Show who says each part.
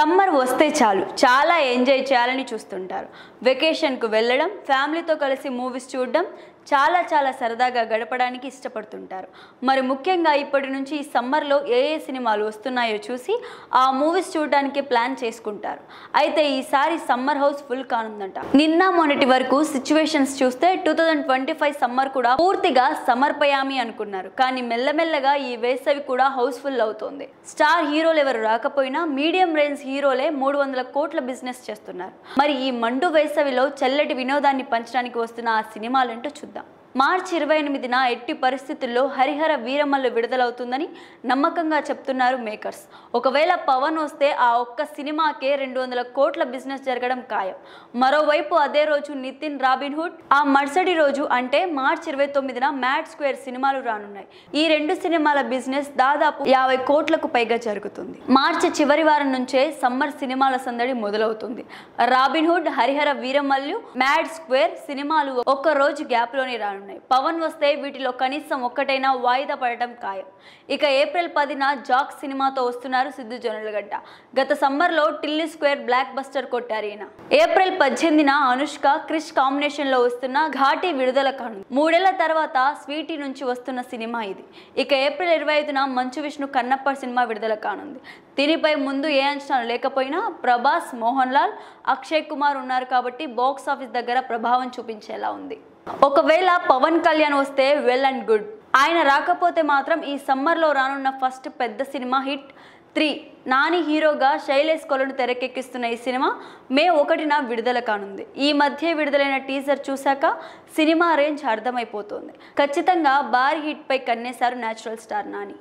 Speaker 1: Summer వస్తే చాలు చాలా ఎంజాయ్ చేయాలని చూస్తుంటారు. వెకేషన్కు వెళ్ళడం, ఫ్యామిలీతో కలిసి మూవీస్ చూడడం, చాలా సరదాగా గడపడానికి ఇష్టపడుతుంటారు. మరి ముఖ్యంగా ఇప్పటి నుంచి ఈ సమ్మర్లో ఏ సినిమాలు వస్తున్నాయో చూసి ఆ మూవీస్ చూడడానికి ప్లాన్ చేసుకుంటారు. అయితే ఈసారి సమ్మర్ హౌస్ ఫుల్ కానుందంట. నిన్న మొన్నటి వరకు సిచ్యువేషన్స్ చూస్తే 2025 సమ్మర్ కూడా పూర్తిగా సమర్పయామి అనుకున్నారు. కానీ మెల్లమెల్లగా ఈ వేసవి కూడా హౌస్ఫుల్ అవుతోంది. స్టార్ హీరోలు ఎవరు రాకపోయినా మీడియం రేంజ్ హీరోలే 300 కోట్ల బిజినెస్ చేస్తున్నారు. మరి ఈ మండు వేసవిలో చల్లటి వినోదాన్ని పంచడానికి వస్తున్న ఆ సినిమాలేంటో చూద్దాం. మార్చి 28న ఎట్టి పరిస్థితుల్లో హరిహర వీరమల్లు విడుదలవుతుందని నమ్మకంగా చెప్తున్నారు మేకర్స్. ఒకవేళ పవన్ వస్తే ఆ ఒక్క సినిమాకే 200 కోట్ల బిజినెస్ జరగడం ఖాయం. మరోవైపు అదే రోజు నితిన్ రాబిన్ హుడ్, ఆ మరుసటి రోజు అంటే మార్చి 29న మ్యాడ్ స్క్వేర్ సినిమాలు రానున్నాయి. ఈ రెండు సినిమాల బిజినెస్ దాదాపు 50 కోట్లకు పైగా జరుగుతుంది. మార్చి చివరి వారం నుంచే సమ్మర్ సినిమాల సందడి మొదలవుతుంది. Robin hood, Harihara Veeramallu, mad square సినిమాలు ఒక్క రోజు గ్యాప్ లోనే రానున్నాయి. పవన్ వస్తే వీటిలో కనీసం ఒక్కటైనా వాయిదా పడటం ఖాయం. ఇక ఏప్రిల్ 10న జాక్ సినిమాతో వస్తున్నారు సిద్ధు జొన్నలగడ్డ. గత సమ్మర్లో టిల్లీ స్క్వేర్ బ్లాక్ బస్టర్ కొట్టారు ఈయన. ఏప్రిల్ 18న అనుష్క, క్రిష్ కాంబినేషన్ లో వస్తున్న ఘాటి విడుదల కానుంది. 3 ఏళ్ల తర్వాత స్వీటీ నుంచి వస్తున్న సినిమా ఇది. ఇక ఏప్రిల్ 25న మంచు విష్ణు కన్నప్ప సినిమా విడుదల కానుంది. దీనిపై ముందు ఏ అంచనాలు లేకపోయినా ప్రభాస్, మోహన్ లాల్, అక్షయ్ కుమార్ ఉన్నారు కాబట్టి బాక్స్ ఆఫీస్ దగ్గర ప్రభావం చూపించేలా ఉంది. ఒకవేళ పవన్ కళ్యాణ్ వస్తే వెల్ అండ్ గుడ్. ఆయన రాకపోతే మాత్రం ఈ సమ్మర్లో రానున్న ఫస్ట్ పెద్ద సినిమా హిట్ 3. నాని హీరోగా శైలేష్ కొలను తెరకెక్కిస్తున్న ఈ సినిమా మే 1న విడుదల కానుంది. ఈ మధ్య విడుదలైన టీజర్ చూశాక సినిమా రేంజ్ అర్థమైపోతుంది. ఖచ్చితంగా భారీ హిట్ పై కన్నేశారు నేచురల్ స్టార్ నాని.